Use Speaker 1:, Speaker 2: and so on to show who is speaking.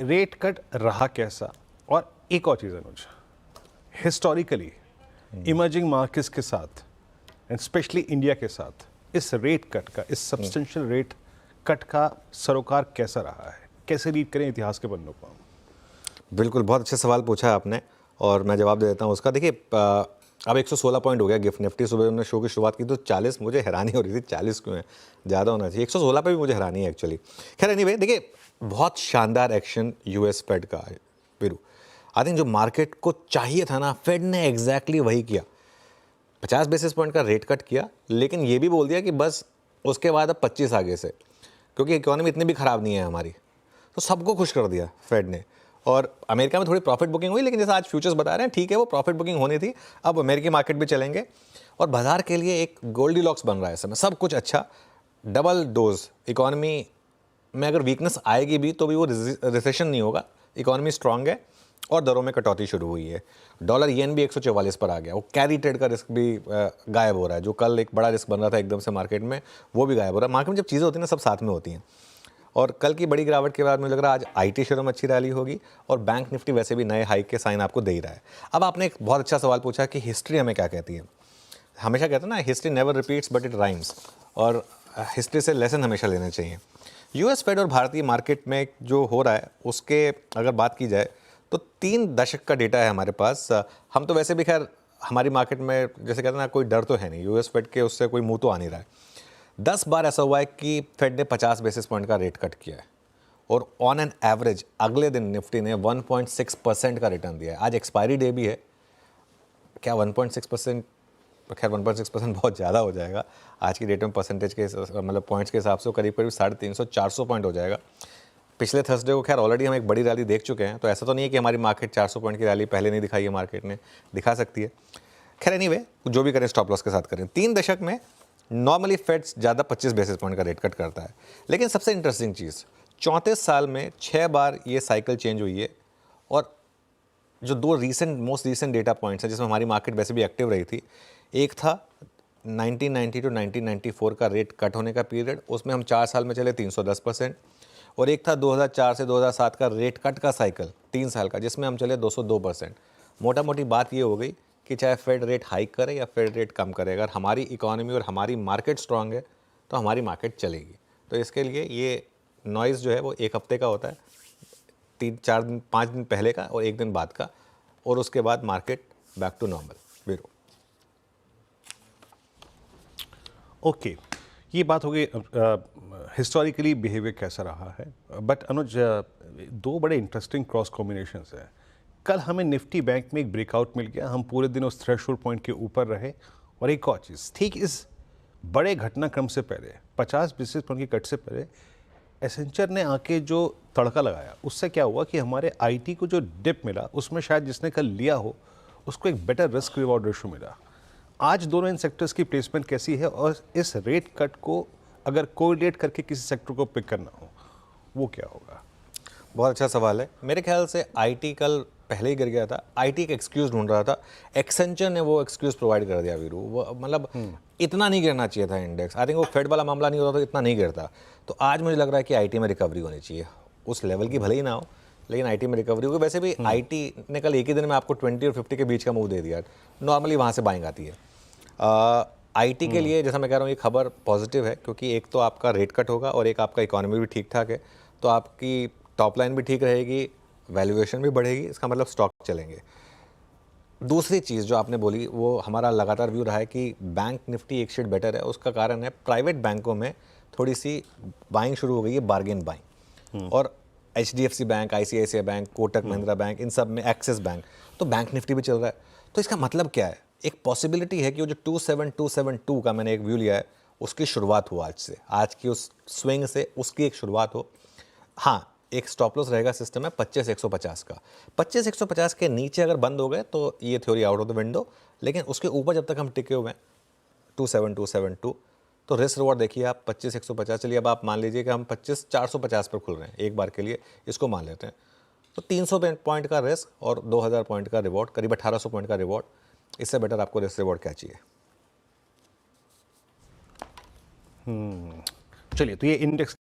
Speaker 1: Rate cut रहा कैसा? और एक और चीज़ अनुज, हिस्टोरिकली इमर्जिंग मार्केट्स के साथ एंड स्पेशली इंडिया के साथ इस रेट कट का, इस सब्सटेंशियल रेट कट का सरोकार कैसा रहा है? कैसे रीड करें इतिहास के पन्नों को हम?
Speaker 2: बिल्कुल, बहुत अच्छा सवाल पूछा है आपने और मैं जवाब दे देता हूँ उसका। देखिए, अब 116 पॉइंट हो गया गिफ्ट निफ्टी। सुबह हमने शो की शुरुआत की तो 40, मुझे हैरानी हो रही थी 40 क्यों है, ज़्यादा होना चाहिए। 116 पे भी मुझे हैरानी है एक्चुअली। खैर एनीवे, देखिए बहुत शानदार एक्शन यूएस फेड का है वीरू। आई थिंक जो मार्केट को चाहिए था ना, फेड ने एग्जैक्टली वही किया। 50 बेसिस पॉइंट का रेट कट किया, लेकिन ये भी बोल दिया कि बस उसके बाद अब 25 आगे से, क्योंकि इकोनॉमी इतनी भी ख़राब नहीं है हमारी। तो सबको खुश कर दिया फेड ने। और अमेरिका में थोड़ी प्रॉफिट बुकिंग हुई, लेकिन जैसा आज फ्यूचर्स बता रहे हैं, ठीक है वो प्रॉफिट बुकिंग होनी थी, अब अमेरिकी मार्केट भी चलेंगे। और बाजार के लिए एक गोल्डीलॉक्स बन रहा है इस समय, सब कुछ अच्छा, डबल डोज। इकोनॉमी में अगर वीकनेस आएगी भी तो भी वो रिसेशन नहीं होगा, इकोनॉमी स्ट्रांग है और दरों में कटौती शुरू हुई है। डॉलर येन भी 144 पर आ गया। वो कैरी ट्रेड का रिस्क भी गायब हो रहा है, जो कल एक बड़ा रिस्क बन रहा था एकदम से मार्केट में, वो भी गायब हो रहा है। मार्केट में जब चीज़ें होती हैं ना, सब साथ में होती हैं। और कल की बड़ी गिरावट के बाद मुझे लग रहा है आज आईटी शेयरों में अच्छी रैली होगी और बैंक निफ्टी वैसे भी नए हाइक के साइन आपको दे ही रहा है। अब आपने एक बहुत अच्छा सवाल पूछा कि हिस्ट्री हमें क्या कहती है। हमेशा कहते हैं ना, history never repeats but it rhymes, और हिस्ट्री से लेसन हमेशा लेने चाहिए। यूएस फेड और भारतीय मार्केट में जो हो रहा है उसके अगर बात की जाए तो 3 दशक का डेटा है हमारे पास। हम तो वैसे भी खैर हमारी मार्केट में जैसे कहते हैं ना, कोई डर तो है नहीं, यूएस फेड के उससे कोई मुंह तो आ नहीं रहा है। 10 बार ऐसा हुआ है कि फेड ने 50 बेसिस पॉइंट का रेट कट किया है और ऑन एन एवरेज अगले दिन निफ्टी ने 1.6% का रिटर्न दिया है। आज एक्सपायरी डे भी है, क्या 1.6%? खैर 1.6% बहुत ज़्यादा हो जाएगा आज की डेट में, परसेंटेज के मतलब पॉइंट्स के हिसाब से करीब करीब 350-400 पॉइंट हो जाएगा। पिछले थर्सडे को खैर ऑलरेडी हम एक बड़ी रैली देख चुके हैं, तो ऐसा तो नहीं है कि हमारी मार्केट 400 पॉइंट की रैली पहले नहीं दिखाई है, मार्केट ने दिखा सकती है। खैर एनीवे, जो भी करें स्टॉप लॉस के साथ करें। 3 दशक में नॉर्मली फेड ज़्यादा 25 बेसिस पॉइंट का रेट कट करता है, लेकिन सबसे इंटरेस्टिंग चीज़ 34 साल में 6 बार ये साइकिल चेंज हुई है। और जो 2 मोस्ट रीसेंट डेटा पॉइंट्स हैं जिसमें हमारी मार्केट वैसे भी एक्टिव रही थी, एक था 1990 टू 1994 का रेट कट होने का पीरियड, उसमें हम 4 साल में चले 310%। और एक था 2004 से 2007 का रेट कट का साइकिल 3 साल का, जिसमें हम चले 202%। मोटा मोटी बात ये हो गई कि चाहे फेड रेट हाइक करे या फेड रेट कम करे, अगर हमारी इकोनॉमी और हमारी मार्केट स्ट्रांग है तो हमारी मार्केट चलेगी। तो इसके लिए ये नॉइज़ जो है वो 1 हफ्ते का होता है, 3-4 दिन 5 दिन पहले का और 1 दिन बाद का, और उसके बाद market back to normal. Veeru,
Speaker 1: okay, ये बात हो गई हिस्टोरिकली बिहेवियर कैसा रहा है। बट अनुज, 2 बड़े इंटरेस्टिंग क्रॉस कॉम्बिनेशंस हैं। कल हमें निफ्टी बैंक में एक ब्रेकआउट मिल गया, हम पूरे दिन उस थ्रेशोल्ड पॉइंट के ऊपर रहे। और एक और चीज़, ठीक इस बड़े घटनाक्रम से पहले 50 बेसिस पॉइंट की कट से पहले एसेंचर ने आके जो तड़का लगाया, उससे क्या हुआ कि हमारे आईटी को जो डिप मिला उसमें शायद जिसने कल लिया हो उसको एक बेटर रिस्क रिवॉर्ड रेशो मिला। आज दोनों इन सेक्टर्स की प्लेसमेंट कैसी है, और इस रेट कट को अगर कोरिलेट करके किसी सेक्टर को पिक करना हो वो क्या होगा?
Speaker 2: बहुत अच्छा सवाल है। मेरे ख्याल से आईटी कल पहले ही गिर गया था, आईटी एक एक्सक्यूज़ ढूंढ रहा था, एक्सेंचर ने वो एक्सक्यूज़ प्रोवाइड कर दिया वीरू। वो मतलब इतना नहीं गिरना चाहिए था इंडेक्स। आई थिंक वो फेड वाला मामला नहीं होता तो इतना नहीं गिरता। तो आज मुझे लग रहा है कि आईटी में रिकवरी होनी चाहिए, उस लेवल की भले ही ना हो, लेकिन आईटी में रिकवरी होगी। वैसे भी आईटी ने कल एक ही दिन में आपको 20 और 50 के बीच का मूव दे दिया, नॉर्मली वहाँ से बाइंग आती है। आईटी के लिए जैसा मैं कह रहा हूँ ये खबर पॉजिटिव है, क्योंकि एक तो आपका रेट कट होगा और एक आपका इकोनॉमी भी ठीक ठाक है, तो आपकी टॉप लाइन भी ठीक रहेगी, वैल्यूएशन भी बढ़ेगी, इसका मतलब स्टॉक चलेंगे। दूसरी चीज़ जो आपने बोली वो हमारा लगातार व्यू रहा है कि बैंक निफ्टी एक शेड बेटर है। उसका कारण है प्राइवेट बैंकों में थोड़ी सी बाइंग शुरू हो गई है, बार्गेन बाइंग। और HDFC bank, ICICI bank, Kotak Mahindra bank, इन सब में एक्सिस बैंक, तो बैंक निफ्टी भी चल रहा है। तो इसका मतलब क्या है? एक पॉसिबिलिटी है कि वो जो 27272 का मैंने एक व्यू लिया है उसकी शुरुआत हो आज से, आज की उस स्विंग से उसकी एक शुरुआत हो। हाँ, एक स्टॉप लॉस रहेगा सिस्टम में 25,150 का। 25,150 के नीचे अगर बंद हो गए तो ये theory out of the window, लेकिन उसके ऊपर जब तक हम टिके हुए हैं 27272, तो रिस्क रिवॉर्ड देखिए आप 25,150। चलिए अब आप मान लीजिए कि हम 25,450 पर खुल रहे हैं एक बार के लिए, इसको मान लेते हैं, तो 300 पॉइंट का रिस्क और 2,000 पॉइंट का रिवॉर्ड, करीब 1,800 पॉइंट का रिवॉर्ड। इससे बेटर आपको रिस्क रिवॉर्ड क्या चाहिए?
Speaker 1: चलिए, तो ये इंडेक्स